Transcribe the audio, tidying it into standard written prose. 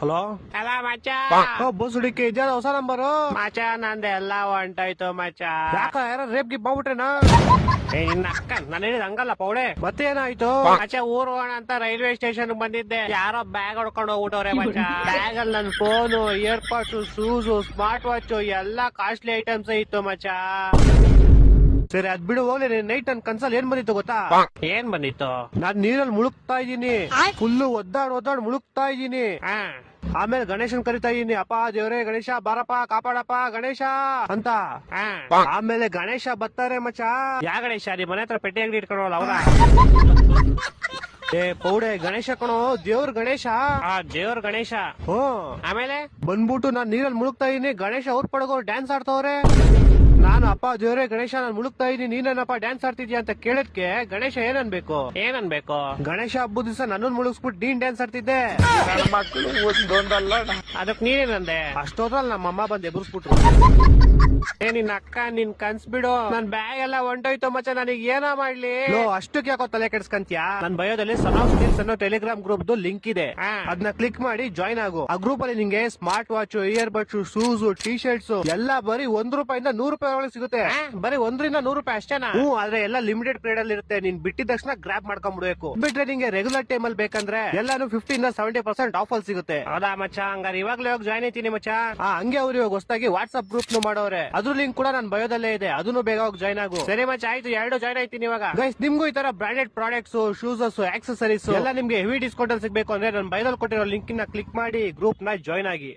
Hello ಅಲ್ಲ ಮಚ್ಚ ಬಸ್ಸುಡಿಕೆ ಇದ್ಯಾವ ಹೊಸ ನಂಬರ್ ಮಚ್ಚ ನಂದೆಲ್ಲ ಹೊಂಟೋಯ್ತು ಮಚ್ಚ. ಯಾಕ ಯಾರ ರೇಪ್ ಗಿಪ್ ಮಾಡ್ಬಿಟ್ರೇನಾ? ನಿನ್ನ ಅಕ್ಕ ನಾನು ಹೇಳಿದ ಹಂಗಲ್ಲ ಪೌಡೆ. ಮತ್ತೆ ಏನಾಯ್ತು? ಮಚ್ಚ ಊರ್ ಹೋಗೋಣ ಅಂತ ರೈಲ್ವೆ ಸ್ಟೇಷನ್ ಬಂದಿದ್ದೆ, ಯಾರೋ ಬ್ಯಾಗ್ ಹೊಡ್ಕೊಂಡು ಹೋಗ್ಬಿಟ್ಟವ್ರೆ ಮಚ್ಚ. ಬ್ಯಾಗ್ ಅಲ್ಲಿ ನನ್ ಫೋನು, ಇಯರ್ಪಾಡ್ಸ್, ಶೂಸ್, ಸ್ಮಾರ್ಟ್ ವಾಚ್ ಎಲ್ಲಾ ಕಾಸ್ಟ್ಲಿ ಐಟಮ್ಸ್ ಇತ್ತು ಮಚ್ಚ. ಸರಿ ಅದ್ ಬಿಡು ಹೋಗ್ಲಿ. ನೈಟ್ ನನ್ ಕನ್ಸಲ್ ಏನ್ ಬಂದಿತ್ತು ಗೊತ್ತಾ? ಏನ್ ಬಂದಿತ್ತು? ನಾನ್ ನೀರಲ್ಲಿ ಮುಳುಗ್ತಾ ಇದ್ದೀನಿ, ಫುಲ್ಲು ಒದ್ದಾಡ್ ಮುಳುಗ್ತಾ ಇದ್ದೀನಿ. ಆಮೇಲೆ ಗಣೇಶನ್ ಕರಿತಾ ಇದೀನಿ, ಅಪ್ಪ ದೇವ್ರೇ ಗಣೇಶ ಬಾರಪ್ಪ ಕಾಪಾಡಪ್ಪ ಗಣೇಶ ಅಂತ. ಆಮೇಲೆ ಗಣೇಶ ಬರ್ತಾರೆ ಮಚ್ಚ. ಯಾ ಗಣೇಶ? ನಿಮ್ ಮನೆ ಹತ್ರ ಪೆಟ್ಟಿ ಅಂಗಡಿ ಇಟ್ಕೊಂಡವಲ್ಲ ಅವ್ರ? ಏ ಪೌಡೆ ಗಣೇಶ ಕಣೋ, ದೇವ್ರ ಗಣೇಶ. ದೇವ್ರ ಗಣೇಶ. ಆಮೇಲೆ ಬಂದ್ಬಿಟ್ಟು ನಾನ್ ನೀರಲ್ಲಿ ಮುಳುಗ್ತಾ ಇದೀನಿ, ಗಣೇಶ ಅವ್ರ ಪಡಗೋ ಡ್ಯಾನ್ಸ್ ಆಡ್ತವ್ರೆ. ನಾನು ಅಪ್ಪ ದೇವ್ರೇ ಗಣೇಶ ನಾನ್ ಮುಳುಗ್ತಾ ಇದೀನಿ, ನೀನೇನಪ್ಪ ಡ್ಯಾನ್ಸ್ ಆಡ್ತಿದ್ಯಾ ಅಂತ ಕೇಳದ್ಕೆ ಗಣೇಶ ಏನನ್ಬೇಕು? ಗಣೇಶ ಹಬ್ಬದ ದಿವಸ ನನ್ನನ್ ಮುಳುಗಿಸ್ಬಿಟ್ಟು ನೀನ್ ಡ್ಯಾನ್ಸ್ ಆಡ್ತಿದ್ದೆ. ಅದಕ್ ನೀನೇನಂದೆ? ಅಷ್ಟೋದ್ರಲ್ಲಿ ನಮ್ಮಮ್ಮ ಬಂದ್ ಎದುರಿಸ್ಬಿಟ್ರು. ನಿನ್ನ ಅಕ್ಕ ನಿನ್ ಕನ್ಸ್ ಬಿಡು, ನನ್ ಬ್ಯಾಗ್ ಎಲ್ಲ ಹೊಂಟೋಯ್ತು ಮಚ್ಚ, ನನಗ್ ಏನ ಮಾಡ್ಲಿ? ಅಷ್ಟಕ್ಕೆ ಯಾಕೋ ತಲೆ ಕೆಡ್ಸ್ಕಂತ್ಯಾ? ನನ್ ಬಯೋದಲ್ಲಿ ಸನ್ ಆಫ್ ಸ್ಟಿಲ್ಸ್ ಅನ್ನೋ ಟೆಲಿಗ್ರಾಮ್ ಗ್ರೂಪ್ ಲಿಂಕ್ ಇದೆ, ಅದನ್ನ ಕ್ಲಿಕ್ ಮಾಡಿ ಜಾಯ್ನ್ ಆಗು. ಆ ಗ್ರೂಪ್ ಅಲ್ಲಿ ನಿಂಗೆ smart watch, ear buds, shoes, T shirts ಎಲ್ಲ ಬರೀ ₹1 100 ಒಳಗೆ ಸಿಗುತ್ತೆ. ಬರೀ ₹1 ರಿಂದ ₹100 ಅಷ್ಟೇನಾ? ಆದ್ರೆ ಎಲ್ಲ ಲಿಮಿಟೆಡ್ ಪೀರಿಯಡ್ ಅಲ್ಲಿ ಇರುತ್ತೆ. ನೀನ್ ಬಿಟ್ಟಿದ ತಕ್ಷಣ ಗ್ರಾಪ್ ಮಾಡ್ಕೊಂಡ್ಬಿಡ್ಬೇಕು. ಬಿಟ್ರೆ ನಿಂಗೆ ರೆಗ್ಯುಲರ್ ಟೈಮ್ ಅಲ್ಲಿ ಬೇಕಂದ್ರೆ ಎಲ್ಲಾನು 50 ಇಂದ 70% ಆಫ್ ಅಲ್ಲಿ ಸಿಗುತ್ತೆ. ಹೌದಾ ಮಚ್ಚ? ಹಂಗಾರೆ ಇವಾಗ್ಲೇ ಹೋಗಿ ಜಾಯ್ನ್ ಐತೀನಿ ಮಚ್ಚ. ಹಂಗೆ ಅವ್ರು ಇವಾಗ ಹೊಸದಾಗಿ ವಾಟ್ಸ್ಆಪ್ ಗ್ರೂಪ್ ಮಾಡೋರೆ, ಅದ್ರ ಲಿಂಕ್ ಕೂಡ ನನ್ ಬಯೋದಲ್ಲೇ ಇದೆ, ಅದನ್ನು ಬೇಗ ಹೋಗಿ ಜಾಯ್ನ್ ಆಗು. ಸರಿ ಮಚ್ಚ, ಆಯ್ತು, 2 ಜಾಯ್ನ್ ಆಯ್ತೀನಿ ಇವಾಗ. ಗೈಸ್, ನಿಮ್ಗೂ ಈ ತರ ಬ್ರಾಂಡೆಡ್ ಪ್ರಾಡಕ್ಟ್ಸ್, ಶೂಸಸ್, ಆಕ್ಸೆಸರೀಸ್ ಎಲ್ಲ ನಿಮ್ಗೆ ಹೆವಿ ಡಿಸ್ಕೌಂಟ್ ಅಲ್ಲಿ ಸಿಗ್ಬೇಕು ಅಂದ್ರೆ ನನ್ ಬಯೋದಲ್ಲಿ ಕೊಟ್ಟಿರೋ ಲಿಂಕ್ ನ ಕ್ಲಿಕ್ ಮಾಡಿ ಗ್ರೂಪ್ ನ ಜಾಯ್ನ್ ಆಗಿ.